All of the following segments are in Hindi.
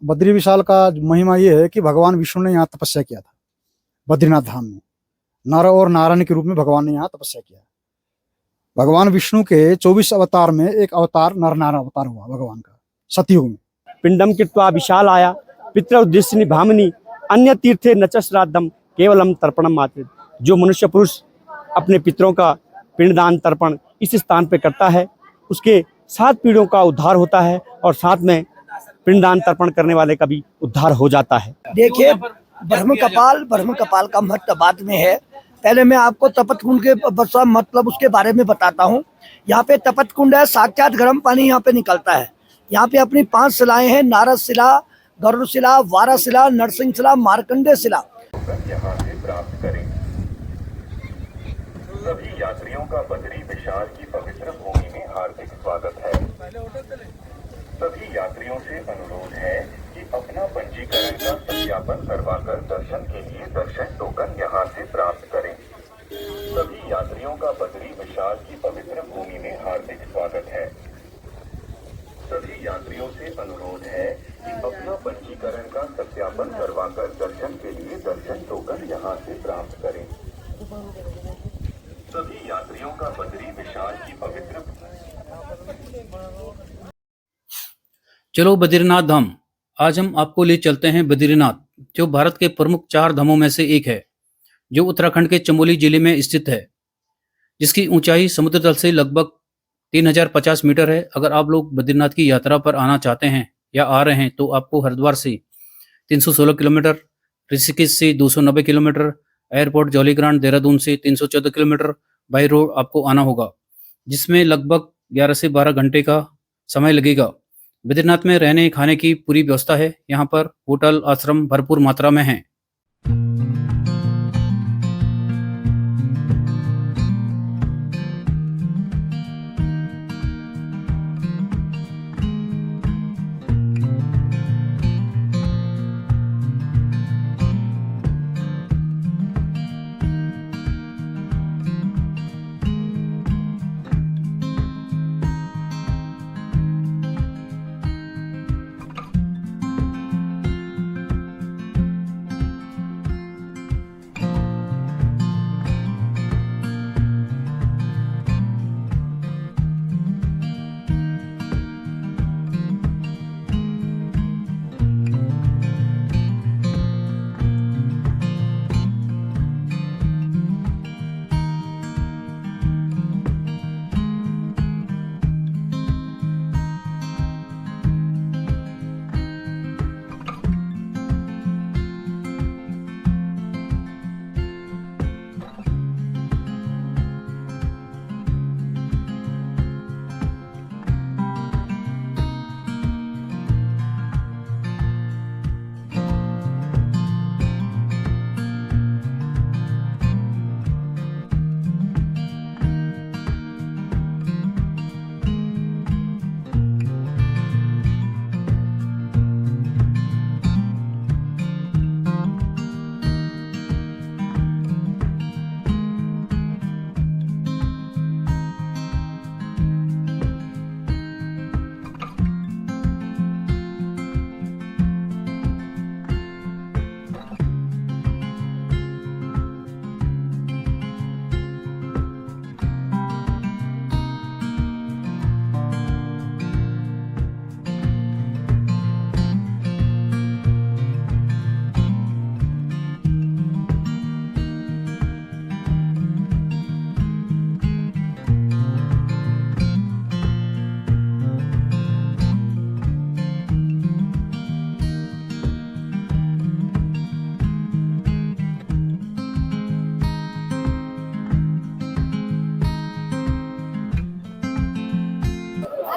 बद्री विशाल का महिमा ये है कि भगवान विष्णु ने यहाँ तपस्या किया था, बद्रीनाथ धाम में। नर और नारायण के रूप में भगवान ने यहाँ तपस्या किया। भगवान विष्णु के 24 अवतार में एक अवतार नर नारायण अवतार हुआ भगवान का सतयुग में। पिंडम कृत्वा विशाल आया पितृ उद्देश्य भामनी अन्य तीर्थे न च श्राद्धम केवलम तर्पणम मात्र। जो मनुष्य पुरुष अपने पितरों का पिंडदान तर्पण इस स्थान पे करता है उसके 7 पीढ़ियों का उद्धार होता है और साथ में पिंडदान तर्पण करने वाले का भी उद्धार हो जाता है। देखिए, ब्रह्म कपाल का महत्व बाद में है। पहले मैं आपको तपत कुंड के मतलब उसके बारे में बताता हूँ। यहाँ पे तपत कुंड है, साक्षात गर्म पानी यहाँ पे निकलता है। यहाँ पे अपनी 5 शिलाएं हैं, नारद शिला, गरुड़ शिला, वारा शिला, नरसिंह शिला, मार्कंडे शिला। यहाँ से प्राप्त करें। सभी यात्रियों का बद्री विशाल की पवित्र भूमि में हार्दिक स्वागत है। सभी यात्रियों से अनुरोध है कि अपना पंजीकरण का सत्यापन करवाकर दर्शन के लिए दर्शन टोकन यहाँ से प्राप्त करें। सभी यात्रियों का बद्री विशाल की पवित्र भूमि में हार्दिक स्वागत है। सभी यात्रियों से अनुरोध है कि अपना पंजीकरण का सत्यापन करवाकर दर्शन के लिए दर्शन टोकन यहाँ से प्राप्त करें। सभी यात्रियों का बद्री विशाल की पवित्र। चलो बद्रीनाथ धाम। आज हम आपको ले चलते हैं बद्रीनाथ, जो भारत के प्रमुख 4 धामों में से एक है, जो उत्तराखंड के चमोली जिले में स्थित है, जिसकी ऊंचाई समुद्र तल से लगभग 3050 मीटर है। अगर आप लोग बद्रीनाथ की यात्रा पर आना चाहते हैं या आ रहे हैं तो आपको हरिद्वार से 316 किलोमीटर, ऋषिकेश से 290 किलोमीटर, एयरपोर्ट जौलीग्रांट देहरादून से 314 किलोमीटर बाई रोड आपको आना होगा, जिसमें लगभग 11 से 12 घंटे का समय लगेगा। बद्रीनाथ में रहने खाने की पूरी व्यवस्था है। यहाँ पर होटल आश्रम भरपूर मात्रा में हैं।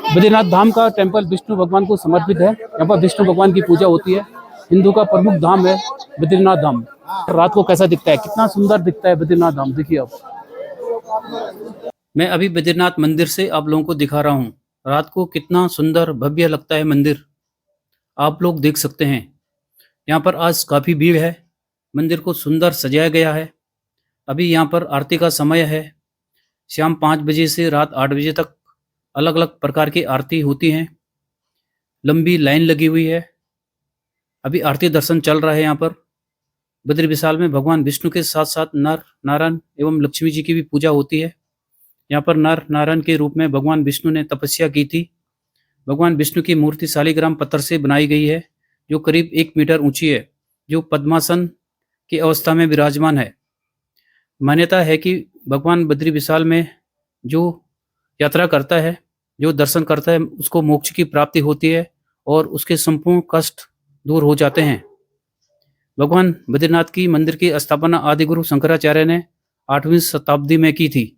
बद्रीनाथ धाम का टेम्पल विष्णु भगवान को समर्पित है। यहाँ पर विष्णु भगवान की पूजा होती है। हिंदू का प्रमुख धाम है बद्रीनाथ धाम। रात को कैसा दिखता है, कितना सुंदर दिखता है बद्रीनाथ धाम, देखिए आप। मैं अभी बद्रीनाथ मंदिर से आप लोगों को दिखा रहा हूँ। रात को कितना सुंदर भव्य लगता है मंदिर, आप लोग देख सकते हैं। यहाँ पर आज काफ़ी भीड़ है। मंदिर को सुंदर सजाया गया है। अभी यहाँ पर आरती का समय है। शाम 5 बजे से रात 8 बजे तक अलग अलग प्रकार की आरती होती हैं। लंबी लाइन लगी हुई है। अभी आरती दर्शन चल रहा है। यहाँ पर बद्री विशाल में भगवान विष्णु के साथ साथ नर नारायण एवं लक्ष्मी जी की भी पूजा होती है। यहाँ पर नर नारायण के रूप में भगवान विष्णु ने तपस्या की थी। भगवान विष्णु की मूर्ति शालिग्राम पत्थर से बनाई गई है, जो करीब 1 मीटर ऊंची है, जो पद्मासन की अवस्था में विराजमान है। मान्यता है कि भगवान बद्री विशाल में जो यात्रा करता है, जो दर्शन करता है, उसको मोक्ष की प्राप्ति होती है और उसके संपूर्ण कष्ट दूर हो जाते हैं। भगवान बद्रीनाथ की मंदिर की स्थापना आदिगुरु शंकराचार्य ने 8वीं शताब्दी में की थी।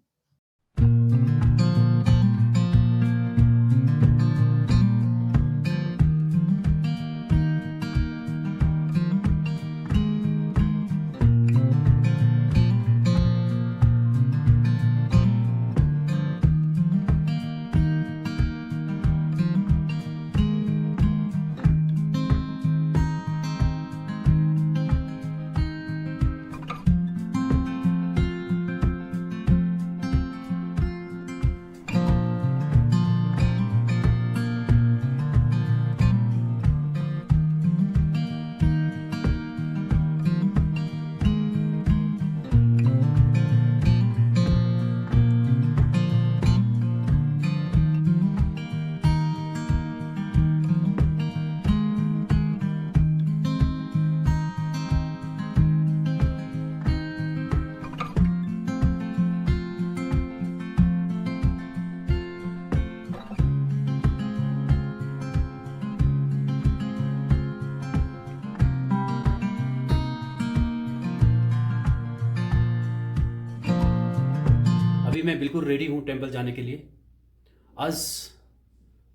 अभी मैं बिल्कुल रेडी हूँ टेंपल जाने के लिए। आज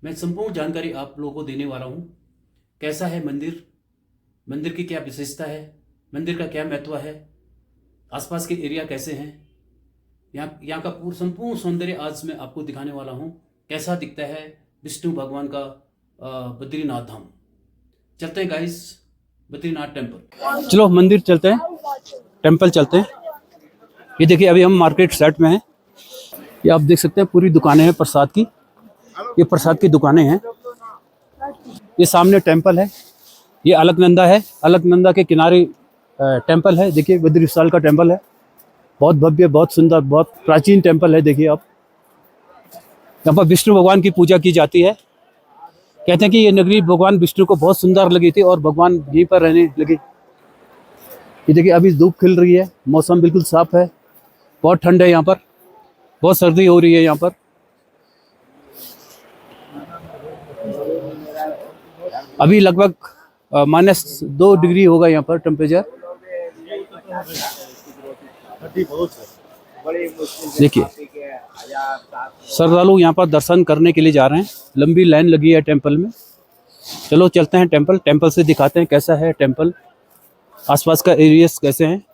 मैं संपूर्ण जानकारी आप लोगों को देने वाला हूँ। कैसा है मंदिर, मंदिर की क्या विशेषता है, मंदिर का क्या महत्व है, आसपास के एरिया कैसे हैं, यहाँ का संपूर्ण सौंदर्य आज मैं आपको दिखाने वाला हूँ। कैसा दिखता है विष्णु भगवान का बद्रीनाथ धाम। चलते हैं गाइस बद्रीनाथ टेंपल। चलो मंदिर चलते हैं, टेंपल चलते हैं। ये देखिए अभी हम मार्केट साइड में हैं। ये आप देख सकते हैं पूरी दुकानें हैं प्रसाद की। ये प्रसाद की दुकानें हैं। ये सामने टेंपल है, ये अलकनंदा है। अलकनंदा के किनारे टेंपल है। देखिए बद्री विशाल का टेंपल है, बहुत भव्य, बहुत सुंदर, बहुत प्राचीन टेंपल है। देखिए आप, यहाँ पर विष्णु भगवान की पूजा की जाती है। कहते हैं कि ये नगरी भगवान विष्णु को बहुत सुंदर लगी थी और भगवान यहीं पर रहने लगे। ये देखिए अभी धूप खिल रही है, मौसम बिल्कुल साफ है, बहुत ठंड है यहाँ पर, बहुत सर्दी हो रही है यहाँ पर। अभी लगभग -2 डिग्री होगा यहाँ पर टेम्परेचर। देखिए श्रद्धालु यहाँ पर दर्शन करने के लिए जा रहे हैं। लंबी लाइन लगी है टेंपल में। चलो चलते हैं टेंपल, टेंपल से दिखाते हैं कैसा है टेंपल, आसपास का एरियाज कैसे हैं।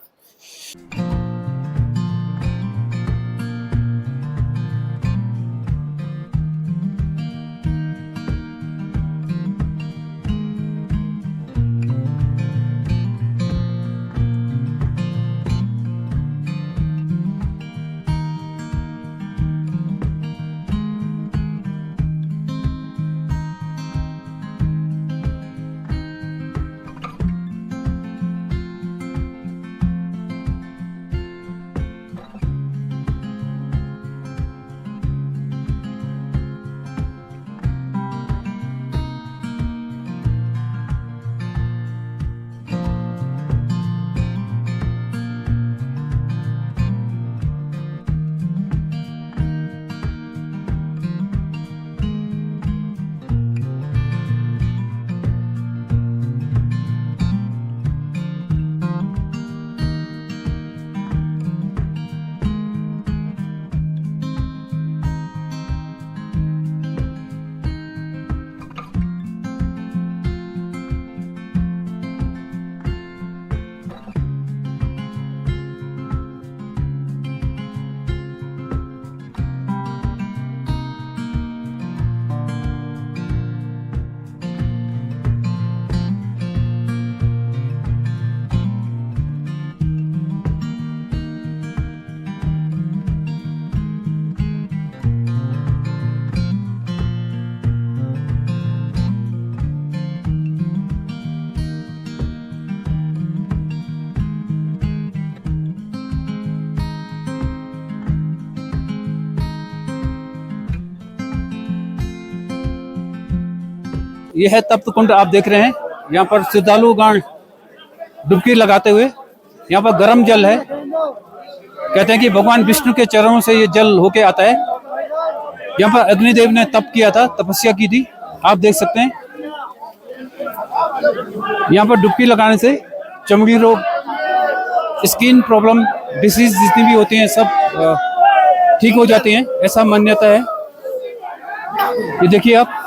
यह है तप्त कुंड, आप देख रहे हैं। यहाँ पर श्रद्धालु गण डुबकी लगाते हुए, यहाँ पर गर्म जल है। कहते हैं कि भगवान विष्णु के चरणों से ये जल होके आता है। यहाँ पर अग्निदेव ने तप किया था, तपस्या की थी, आप देख सकते हैं। यहाँ पर डुबकी लगाने से चमड़ी रोग, स्किन प्रॉब्लम, डिसीज जितनी भी होती हैं सब ठीक हो जाती हैं, ऐसा मान्यता है। ये देखिए आप,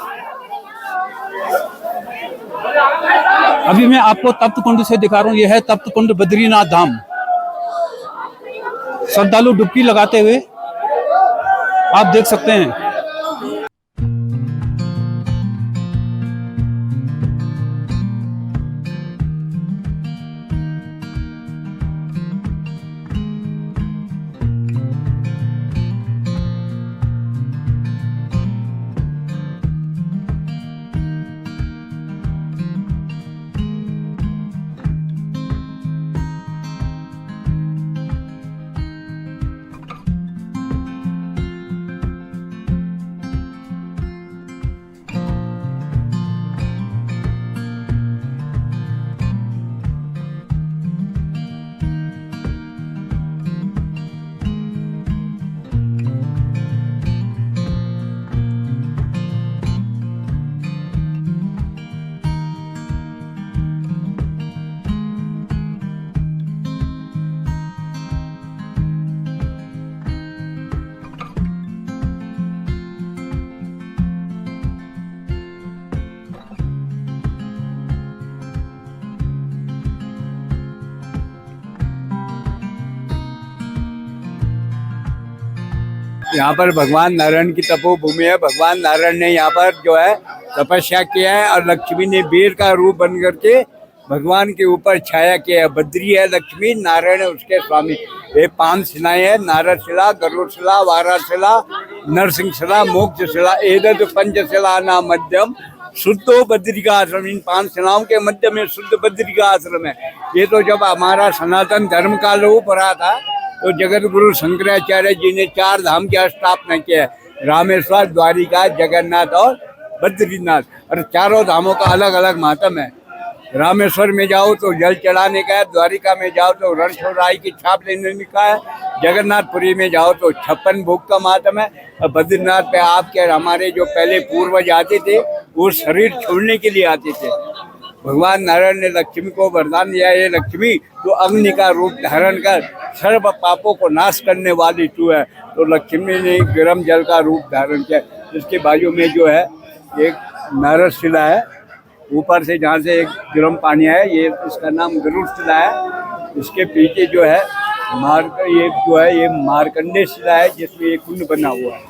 अभी मैं आपको तप्त कुंड से दिखा रहा हूँ। यह है तप्त कुंड बद्रीनाथ धाम। श्रद्धालु डुबकी लगाते हुए आप देख सकते हैं। यहाँ पर भगवान नारायण की तपोभूमि है। भगवान नारायण ने यहाँ पर जो है तपस्या किया है और लक्ष्मी ने वीर का रूप बन करके भगवान के ऊपर छाया किया है। बद्री है लक्ष्मी, नारायण है उसके स्वामी। ये 5 शिलाएं हैं, नारद शिला, गरुड़ शिला, वारा शिला, नरसिंह शिला, मोक्ष शिला, एदत पंचशिला नाम मध्यम शुद्धो बद्री का आश्रम। इन 5 शिलाओं के मध्य में शुद्ध बद्री का आश्रम है। ये तो जब हमारा सनातन धर्म का लोप रहा था तो जगत गुरु शंकराचार्य जी ने 4 धाम की स्थापना किया है, रामेश्वर, द्वारिका, जगन्नाथ और बद्रीनाथ। और चारों धामों का अलग अलग महात्म है। रामेश्वर में जाओ तो जल चढ़ाने का है, द्वारिका में जाओ तो रणछोड़राय की छाप लेने का है, जगन्नाथपुरी में जाओ तो 56 भोग का महात्म है। और बद्रीनाथ पे आपके हमारे जो पहले पूर्वज आते थे वो शरीर छोड़ने के लिए आते थे। भगवान नारायण ने लक्ष्मी को वरदान दिया, ये लक्ष्मी तो अग्नि का रूप धारण कर सर्व पापों को नाश करने वाली तू है। तो लक्ष्मी ने गर्म जल का रूप धारण किया। इसके बाजू में जो है एक नारद शिला है, ऊपर से जहाँ से एक गर्म पानी है, ये इसका नाम गरुड़ शिला है। इसके पीछे जो है ये मार्कंडे शिला है जिसमें एक कुंड बना हुआ है।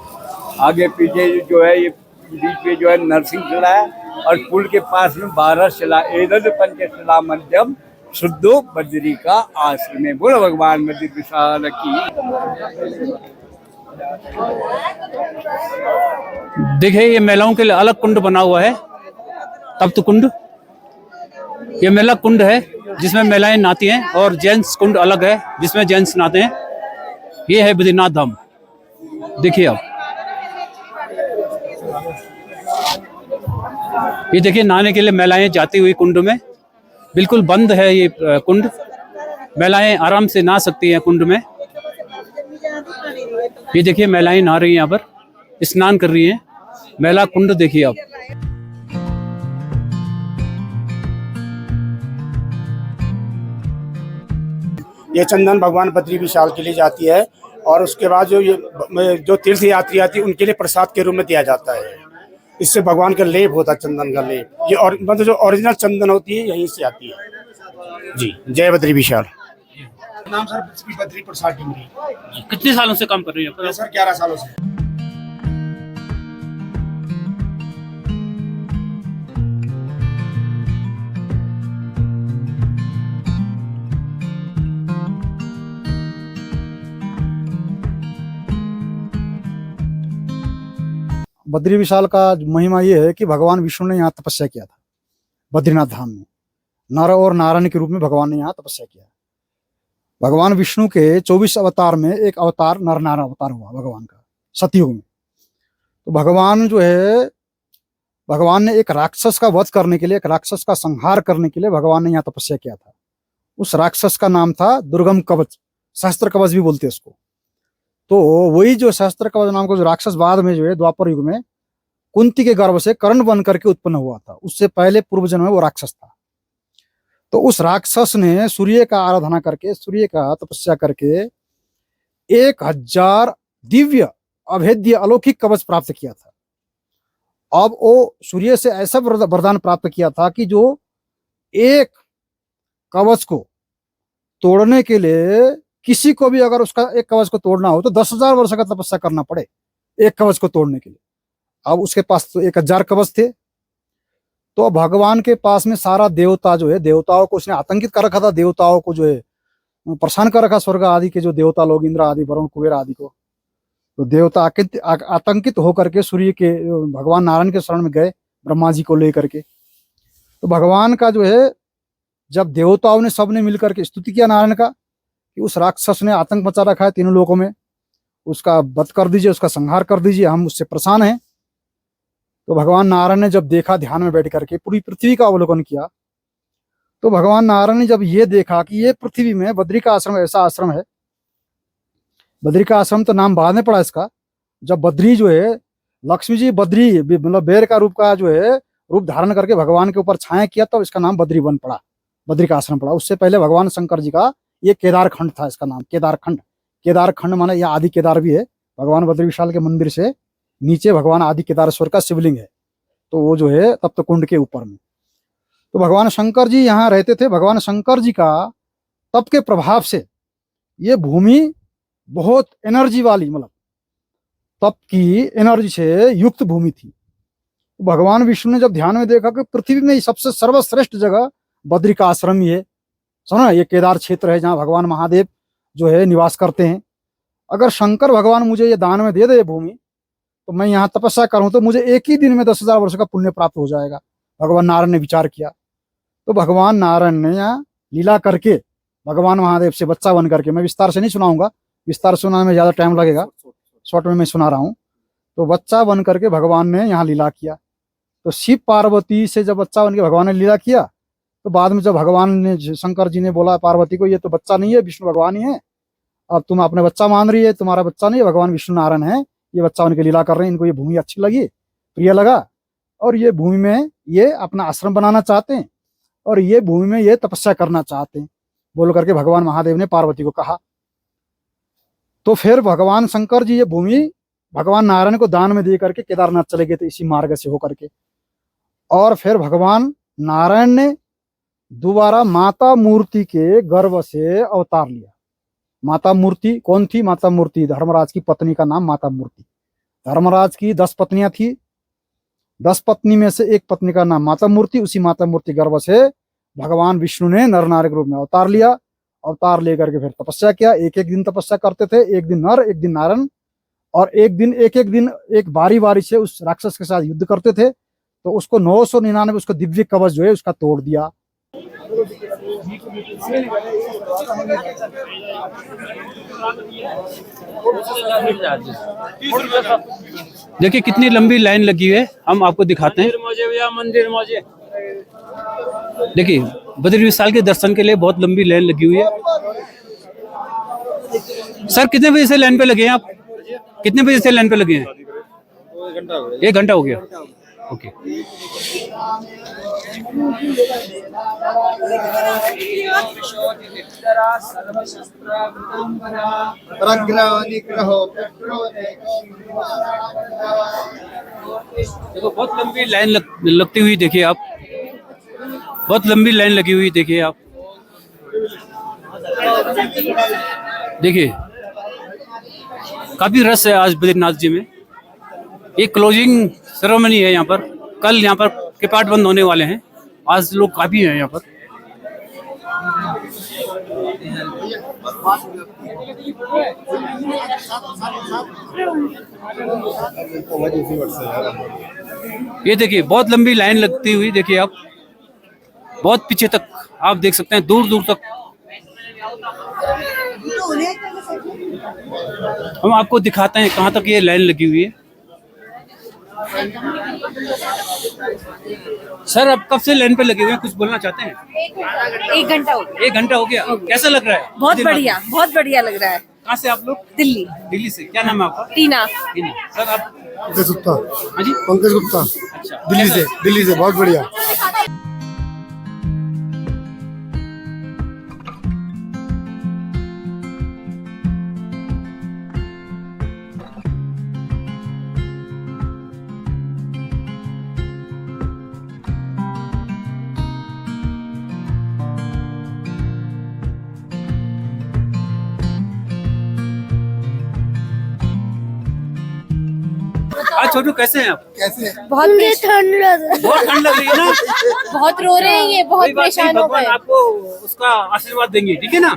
आगे पीछे जो है ये बीच में जो है नरसिंह शिला है और पुल के पास में 12 शिला, एदद पंचशिला मध्यम शुद्धो बद्री का आश्रम है। बोलो भगवान बद्री विशाल की। देखिए ये महिलाओं के लिए अलग कुंड बना हुआ है, तप्त कुंड। ये महिला कुंड है जिसमें महिलाएं नहाती हैं, और जेंट्स कुंड अलग है जिसमें जेंट्स नहाते हैं। ये है बद्रीनाथ धाम, देखिए आप। ये देखिए नहाने के लिए महिलाएं जाती हुई कुंड में। बिल्कुल बंद है ये कुंड, महिलाएं आराम से नहा सकती हैं कुंड में। ये देखिए महिलाएं नहा रही हैं, यहाँ पर स्नान कर रही हैं। महिला कुंड देखिए आप। ये चंदन भगवान बद्री विशाल के लिए जाती है और उसके बाद जो तीर्थ यात्री आती है उनके लिए प्रसाद के रूप में दिया जाता है। इससे भगवान का लेप होता है, चंदन का लेप। ये और मतलब जो ओरिजिनल चंदन होती है यहीं से आती है जी। जय बद्री विशाल। नाम सर बद्री प्रसाद डिमरी। कितने सालों से काम कर रही हैं सर? 11 सालों से। बद्री विशाल का महिमा ये है कि भगवान विष्णु ने यहाँ तपस्या किया था बद्रीनाथ धाम में। नर और नारायण के रूप में भगवान ने यहाँ तपस्या किया। भगवान विष्णु के 24 अवतार में एक अवतार नर नारायण अवतार हुआ भगवान का सतयुग में। तो भगवान जो है भगवान ने एक राक्षस का वध करने के लिए, एक राक्षस का संहार करने के लिए भगवान ने यहाँ तपस्या किया था। उस राक्षस का नाम था दुर्गम कवच, सहस्त्र कवच भी बोलते हैं उसको। तो वही जो सहस्त्र कवच नाम का जो राक्षस बाद में जो है द्वापर युग में कुंती के गर्भ से कर्ण बन करके उत्पन्न हुआ था, उससे पहले पूर्व जन्म में वो राक्षस था। तो उस राक्षस ने सूर्य का आराधना करके, सूर्य का तपस्या करके 1000 दिव्य अभेद्य अलौकिक कवच प्राप्त किया था। अब वो सूर्य से ऐसा वरदान प्राप्त किया था कि जो एक कवच को तोड़ने के लिए किसी को भी अगर उसका एक कवच को तोड़ना हो तो 10,000 वर्ष का तपस्या करना पड़े एक कवच को तोड़ने के लिए। अब उसके पास तो 1000 कवच थे। तो भगवान के पास में सारा देवता जो है, देवताओं को उसने आतंकित कर रखा था, देवताओं को जो है परेशान कर रखा, स्वर्ग आदि के जो देवता लोग, इंद्र आदि, वरुण, कुबेर आदि को। तो देवता आतंकित होकर के सूर्य के भगवान नारायण के शरण में गए, ब्रह्मा जी को लेकर के। तो भगवान का जो है, जब देवताओं ने सबने मिलकर के स्तुति किया नारायण का कि उस राक्षस ने आतंक मचा रखा है तीनों लोकों में, उसका वध कर दीजिए, उसका संहार कर दीजिए, हम उससे परेशान हैं। तो भगवान नारायण ने जब देखा, ध्यान में बैठ करके पूरी पृथ्वी का अवलोकन किया, तो भगवान नारायण ने जब ये देखा कि ये पृथ्वी में बद्री का आश्रम ऐसा आश्रम है, बद्री का आश्रम तो नाम बाद में पड़ा इसका। जब बद्री जो है, लक्ष्मी जी बद्री मतलब बेर का रूप का जो है रूप धारण करके भगवान के ऊपर छाया किया, तो इसका नाम बद्री वन पड़ा, बद्री का आश्रम पड़ा। उससे पहले भगवान शंकर जी का ये केदार खंड था, इसका नाम केदार खंड। केदार खंड माने यह आदि केदार भी है, भगवान बद्री विशाल के मंदिर से नीचे भगवान आदि केदारेश्वर का शिवलिंग है, तो वो जो है तप्त कुंड के ऊपर में। तो भगवान शंकर जी यहाँ रहते थे। भगवान शंकर जी का तप के प्रभाव से ये भूमि बहुत एनर्जी वाली, मतलब तप की एनर्जी से युक्त भूमि थी। भगवान विष्णु ने जब ध्यान में देखा कि पृथ्वी में सबसे सर्वश्रेष्ठ जगह बद्री का आश्रम ही है, सुना, ये केदार क्षेत्र है जहाँ भगवान महादेव जो है निवास करते हैं। अगर शंकर भगवान मुझे ये दान में दे दे भूमि, तो मैं यहाँ तपस्या करूं तो मुझे एक ही दिन में 10,000 वर्ष का पुण्य प्राप्त हो जाएगा। भगवान नारायण ने विचार किया। तो भगवान नारायण ने यहाँ लीला करके भगवान महादेव से बच्चा बन करके, मैं विस्तार से नहीं सुनाऊंगा, विस्तार सुनाने में ज्यादा टाइम लगेगा, शॉर्ट में मैं सुना रहा हूँ। तो बच्चा बन करके भगवान ने यहाँ लीला किया। तो शिव पार्वती से जब बच्चा बन के भगवान ने लीला किया, तो बाद में जब भगवान ने, शंकर जी ने बोला पार्वती को, ये तो बच्चा नहीं है, विष्णु भगवान ही है, अब तुम अपने बच्चा मान रही है, तुम्हारा बच्चा नहीं है, भगवान विष्णु नारायण है, ये बच्चा बन के लीला कर रहे हैं, इनको ये भूमि अच्छी लगी, प्रिय लगा, और ये भूमि में ये अपना आश्रम बनाना चाहते हैं और ये भूमि में ये तपस्या करना चाहते हैं, बोल करके भगवान महादेव ने पार्वती को कहा। तो फिर भगवान शंकर जी ये भूमि भगवान नारायण को दान में दे करके केदारनाथ चले गए थे, इसी मार्ग से होकर के। और फिर भगवान नारायण ने दोबारा माता मूर्ति के गर्भ से अवतार लिया। माता मूर्ति कौन थी? माता मूर्ति धर्मराज की पत्नी का नाम माता मूर्ति। धर्मराज की 10 पत्नियां थी, 10 पत्नी में से एक पत्नी का नाम माता मूर्ति। उसी माता मूर्ति गर्भ से भगवान विष्णु ने नर नारी के रूप में अवतार लिया। अवतार लेकर के फिर तपस्या किया। एक एक दिन तपस्या करते थे, एक दिन नर, एक दिन नारायण, और एक दिन एक बारी बारी से उस राक्षस के साथ युद्ध करते थे। तो उसको 999 उसको दिव्य कवच जो है उसका तोड़ दिया। देखिए कितनी लंबी लाइन लगी हुई है, हम आपको दिखाते हैं। मंदिर मौजे देखिए बद्री विशाल के दर्शन के लिए बहुत लंबी लाइन लगी हुई है। सर कितने बजे से लाइन पे लगे हैं आप? कितने बजे से लाइन पे लगे हैं? 1 घंटा हो गया। ओके। देखो बहुत लंबी लाइन लगती हुई देखिए आप, बहुत लंबी लाइन लगी हुई देखिए आप। देखिए काफी रस है आज बद्रीनाथ जी में। एक क्लोजिंग सेरेमनी है यहाँ पर, कल यहाँ पर कपाट बंद होने वाले हैं। आज लोग काफी हैं यहाँ पर। ये देखिए बहुत लंबी लाइन लगती हुई देखिए आप, बहुत पीछे तक आप देख सकते हैं, दूर दूर तक। हम आपको दिखाते हैं कहाँ तक ये लाइन लगी हुई है। सर अब कब से लाइन पे लगे हुए हैं, कुछ बोलना चाहते हैं? 1 घंटा हो गया। 1 घंटा हो गया, कैसा लग रहा है? बहुत बढ़िया लग रहा है। कहाँ से आप लोग? दिल्ली। दिल्ली से। क्या नाम है आपका? टीना। टीना। सर आप? पंकज गुप्ता। हाँ जी, पंकज गुप्ता अच्छा, दिल्ली से बहुत बढ़िया। आज छोटू कैसे हैं आप? कैसे? बहुत ठंड लग रही बहुत ठंड लग रही है ना? बहुत रो रहे हैं ये, बहुत कोई बात नहीं, परेशान हो भगवान गए। आपको उसका आशीर्वाद देंगे, ठीक है ना?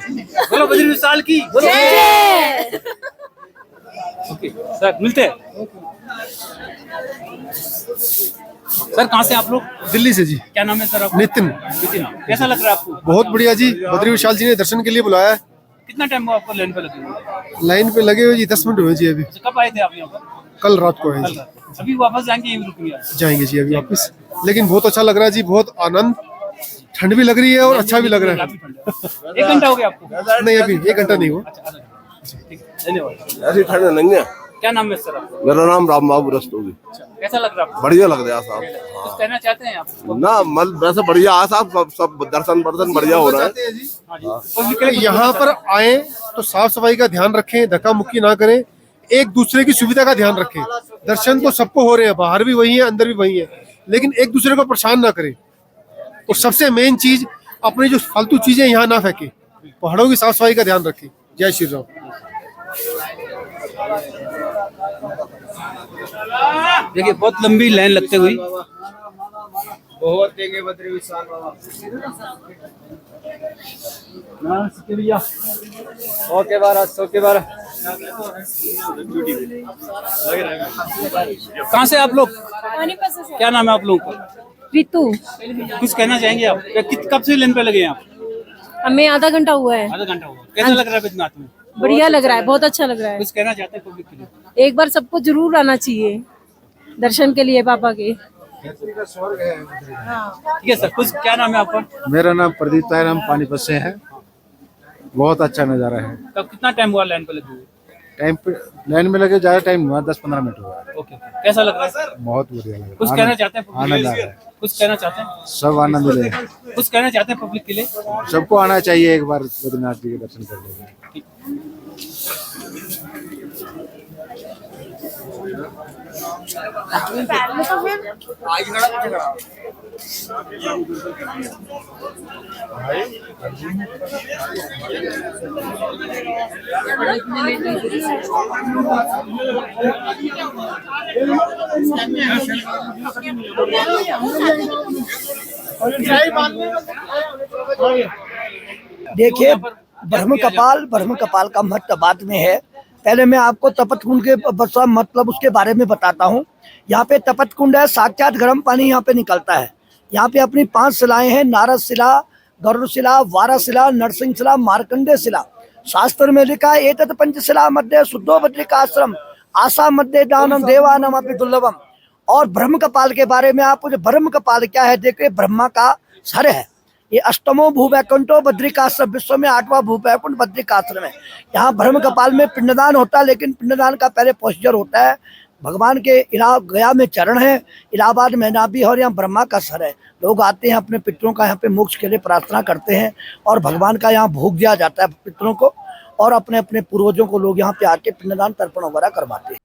बोलो बद्री विशाल की बोलो। जय। ओके सर, मिलते हैं। सर कहाँ से आप लोग? दिल्ली से जी। क्या नाम है सर आपका? नितिन। नितिन। कैसा लग रहा है आपको? बहुत बढ़िया जी, बद्री विशाल जी ने दर्शन के लिए बुलाया है। कितना टाइम हुआ आपको लाइन पे लगे हुए? लाइन पे लगे हुए जी 10 मिनट हुए जी अभी। अच्छा, कब आए थे आप यहाँ पर? कल रात को है कल जी। रात। अभी वापस जाएंगे यहीं रुकेंगे आज? जाएंगे जी अभी वापस। लेकिन बहुत अच्छा लग रहा है जी, बहुत आनंद, ठंड भी लग रही है और अच्छा भी लग रहा काफी ठंड है। 1 घंटा हो गया आपको? है। नहीं अभी 1 घंटा नहीं हुआ। अच्छा, आधा घंटा। ठीक है, धन्यवाद। ऐसी ठंड नहीं है। क्या नाम है सर आपका? मेरा नाम राम बाबू रस्तोगी। कैसा लग रहा है आपको? बढ़िया लग रहा है साहब। कुछ कहना चाहते हैं आप? ना मल वैसे बढ़िया है साहब, सब दर्शन बढ़िया हो रहा है। हाँ जी। यहाँ पर आए तो साफ सफाई का ध्यान रखें, धक्का मुक्की ना करें, एक दूसरे की सुविधा का ध्यान रखें। दर्शन तो सबको हो रहे हैं, बाहर भी वही है, अंदर भी वही है, लेकिन एक दूसरे को परेशान ना करें। और सबसे मेन चीज, अपनी जो फालतू चीजें यहाँ ना फेंके, पहाड़ों की साफ सफाई का ध्यान रखें। जय श्री राम। देखिए बहुत लंबी लाइन लगते हुई। बहुत देंगे बद्री विशाल बाबा। ओके बारह, सो के बारह। कहाँ से आप लोग? क्या नाम है आप लोगों का? रितु, कुछ कहना चाहेंगे आप? कब से लाइन पे लगे हैं आप? हमें आधा घंटा हुआ है। आधा घंटा हुआ। कैसा लग रहा है बैद्यनाथ में? बढ़िया लग रहा है, बहुत अच्छा लग रहा है। कुछ कहना चाहते हैं पब्लिक के लिए? एक बार सबको जरूर आना चाहिए दर्शन के लिए पापा के। ठीक है सर, कुछ क्या नाम है आपका? मेरा नाम प्रदीप तायर, हम पानीपत से हैं। बहुत अच्छा नज़ारा है। कब कितना टाइम हुआ लाइन पे लगे हुए? टाइम पे लाइन में लगे ज़्यादा टाइम हुआ, 10-15 मिनट हुआ है। ओके, कैसा लग रहा है सर? बहुत बढ़िया लग रहा है। कुछ कहना चाहते हैं public आनंद के आ लिए? रहा है, कुछ कहना चाहते हैं? सब आनंद ले। कुछ कहना चाहते हैं पब्लिक के लिए? सबको आना चाहिए एक बार बद्रीनाथ जी के दर्शन करने। देखिए, ब्रह्म कपाल का महत्व बाद में है। पहले मैं आपको तपत कुंड के मतलब उसके बारे में बताता हूँ। यहाँ पे तपत कुंड है, साक्षात गर्म पानी यहाँ पे निकलता है। यहाँ पे अपनी 5 शिलाएं हैं, नारद शिला, गरुड़ शिला, वारा शिला, नरसिंह शिला, मार्कंडे शिला। शास्त्र में लिखा है एतत् पंचशिला मध्य शुद्धो बद्रिकाश्रम आशा मध्य दानम देवानम अपि दुर्लभम। और ब्रह्म कपाल के बारे में आप, ब्रह्म कपाल क्या है? देखिए, ब्रह्मा का सर है। ये अष्टमो भूवैकुंठो बद्रिकाश्रम, विश्व में 8वां भूवैकुंठ बद्रिकाश्रम है। यहाँ ब्रह्म कपाल में पिंडदान होता है, लेकिन पिंडदान का पहले प्रोसीजर होता है। भगवान के गया में चरण है, इलाहाबाद में नाभि है और यहाँ ब्रह्मा का सर है। लोग आते हैं अपने पितरों का यहाँ पे मोक्ष के लिए प्रार्थना करते हैं और भगवान का यहाँ भोग दिया जाता है पितरों को, और अपने अपने पूर्वजों को लोग यहाँ पे आके पिंडदान तर्पण वगैरह करवाते हैं।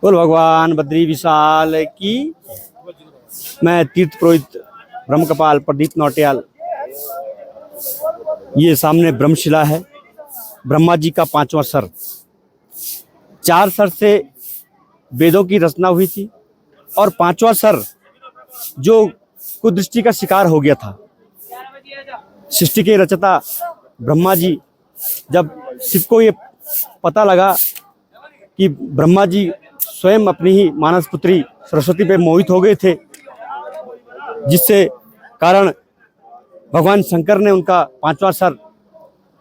बोल भगवान बद्री विशाल की। मैं तीर्थ पुरोहित ब्रह्मकपाल प्रदीप नौटियाल। ये सामने ब्रह्मशिला है, ब्रह्मा जी का 5वां सर। 4 सर से वेदों की रचना हुई थी और 5वां सर जो कुदृष्टि का शिकार हो गया था। सृष्टि के रचता ब्रह्मा जी, जब शिव को ये पता लगा कि ब्रह्मा जी स्वयं अपनी ही मानस पुत्री सरस्वती पे मोहित हो गए थे, जिससे कारण भगवान शंकर ने उनका 5वां सर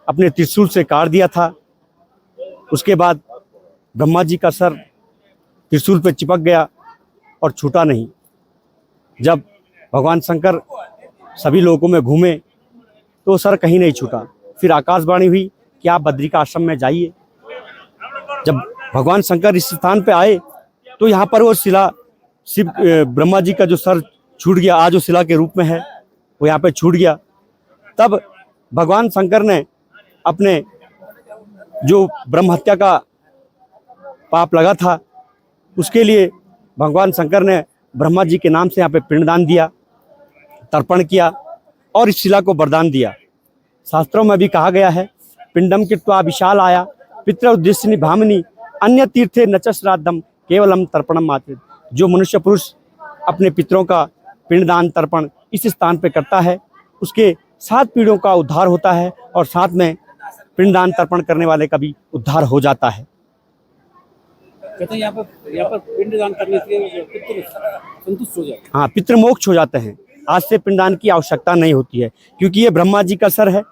अपने त्रिशूल से काट दिया था। उसके बाद ब्रह्मा जी का सर त्रिशूल पे चिपक गया और छूटा नहीं। जब भगवान शंकर सभी लोगों में घूमे तो सर कहीं नहीं छूटा। फिर आकाशवाणी हुई कि आप बद्री का आश्रम में जाइए। जब भगवान शंकर इस स्थान पे आए तो यहाँ पर वो शिला शिव ब्रह्मा जी का जो सर छूट गया, आज वो शिला के रूप में है, वो यहाँ पे छूट गया। तब भगवान शंकर ने अपने जो ब्रह्म हत्या का पाप लगा था, उसके लिए भगवान शंकर ने ब्रह्मा जी के नाम से यहाँ पे पिंडदान दिया, तर्पण किया और इस शिला को वरदान दिया। शास्त्रों में भी कहा गया है, पिंडम कृत्वा विशाल आया पितृ उद्देश्य निभामनी अन्य तीर्थे न च श्राद्धम केवलम तर्पणम मात्र। जो मनुष्य पुरुष अपने पितरों का पिंडदान तर्पण इस स्थान पे करता है, उसके 7 पीढ़ियों का उद्धार होता है और साथ में पिंडदान तर्पण करने वाले का भी उद्धार हो जाता है। कहते हैं यहाँ पर पिंडदान करने से पितृ संतुष्ट हो जाते हैं। हाँ, पितृ मोक्ष हो जाते हैं। आज से पिंडदान की आवश्यकता नहीं होती है, क्योंकि ये ब्रह्मा जी का सर है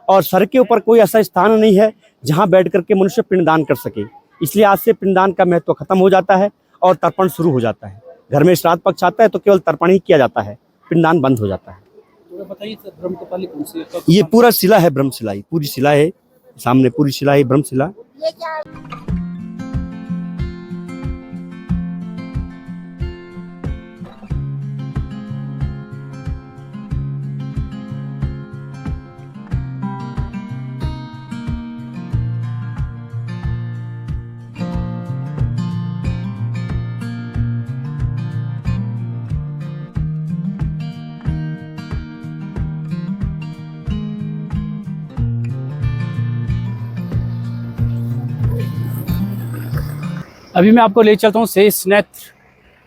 और सर के ऊपर कोई ऐसा स्थान नहीं है जहाँ बैठ करके मनुष्य पिंडदान कर सके। इसलिए आज से पिंडदान का महत्व खत्म हो जाता है और तर्पण शुरू हो जाता है। घर में श्राद्ध पक्ष आता है तो केवल तर्पण ही किया जाता है, पिंडदान बंद हो जाता है। तो बताइए सर, ब्रह्मकपाली कौन सी है? ये पूरा शिला है, ब्रह्मशिला ही पूरी शिला है, सामने पूरी शिला है ब्रह्मशिला। अभी मैं आपको ले चलता हूँ शेष नेत्र,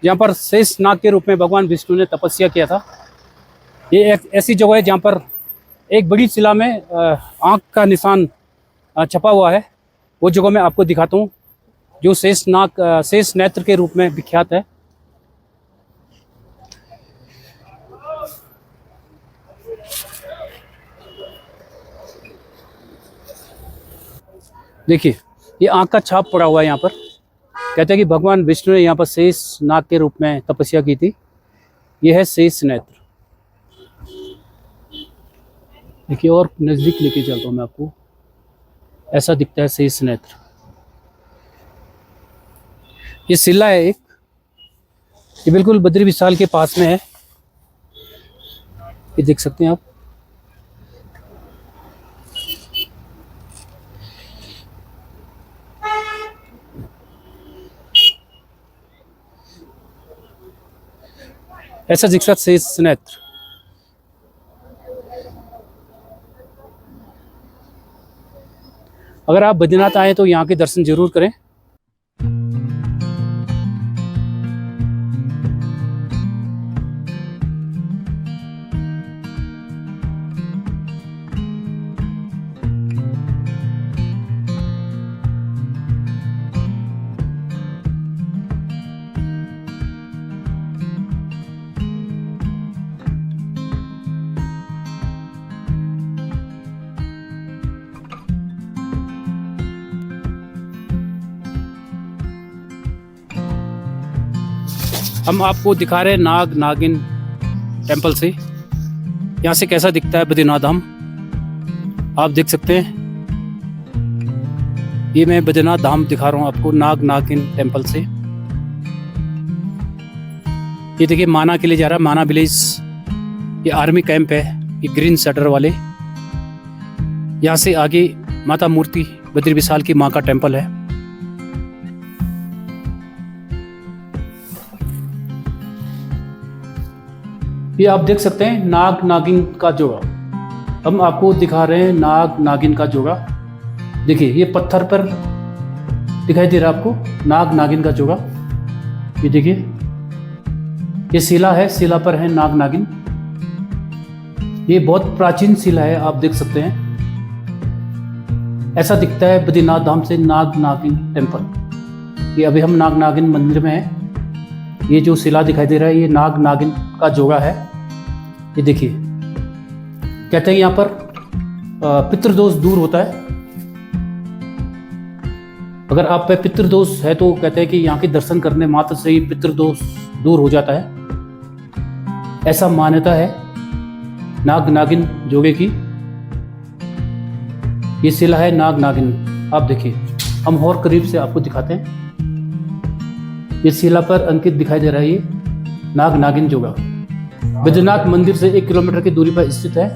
जहाँ पर शेष नाग के रूप में भगवान विष्णु ने तपस्या किया था। ये एक ऐसी जगह है जहाँ पर एक बड़ी शिला में आँख का निशान छपा हुआ है। वो जगह मैं आपको दिखाता हूँ, जो शेष नेत्र के रूप में विख्यात है। देखिए, ये आँख का छाप पड़ा हुआ है यहाँ पर। कहते हैं कि भगवान विष्णु ने यहाँ पर शेष नाग के रूप में तपस्या की थी। यह है शेष नेत्र। देखिए, और नजदीक लेके चलता हूँ मैं आपको। ऐसा दिखता है शेष नेत्र। ये शिला है एक, ये बिल्कुल बद्री विशाल के पास में है। ये देख सकते हैं आप। ऐसा दिखता है शेष नेत्र। अगर आप बद्रीनाथ आए तो यहाँ के दर्शन जरूर करें। हम आपको दिखा रहे हैं नाग नागिन टेम्पल से। यहाँ से कैसा दिखता है बद्रीनाथ धाम, आप देख सकते हैं। ये मैं बद्रीनाथ धाम दिखा रहा हूँ आपको नाग नागिन टेम्पल से। ये देखिए, माना के लिए जा रहा है, माना विलेज। ये आर्मी कैंप है, ये ग्रीन शटर वाले। यहाँ से आगे माता मूर्ति बद्री विशाल की माँ का टेम्पल है। ये आप देख सकते हैं नाग नागिन का जोड़ा। हम आपको दिखा रहे हैं नाग नागिन का जोड़ा। देखिए ये पत्थर पर दिखाई दे रहा है आपको नाग नागिन का जोड़ा। ये देखिए ये शिला है, शिला पर है नाग नागिन। ये बहुत प्राचीन शिला है, आप देख सकते हैं। ऐसा दिखता है बद्रीनाथ धाम से नाग नागिन टेम्पल। ये अभी हम नाग नागिन मंदिर में हैं। ये जो शिला दिखाई दे रहा है ये नाग नागिन का जोड़ा है। ये देखिए कहते हैं यहाँ पर पितृदोष दूर होता है। अगर आप पे पितृदोष है तो कहते हैं कि यहाँ के दर्शन करने मात्र से ही पितृदोष दूर हो जाता है, ऐसा मान्यता है नाग नागिन जोड़े की। ये शिला है नाग नागिन। आप देखिए हम और करीब से आपको दिखाते हैं। ये शिला पर अंकित दिखाई दे रहा है ये नाग नागिन जोड़ा। बद्रीनाथ मंदिर से 1 किलोमीटर की दूरी पर स्थित है।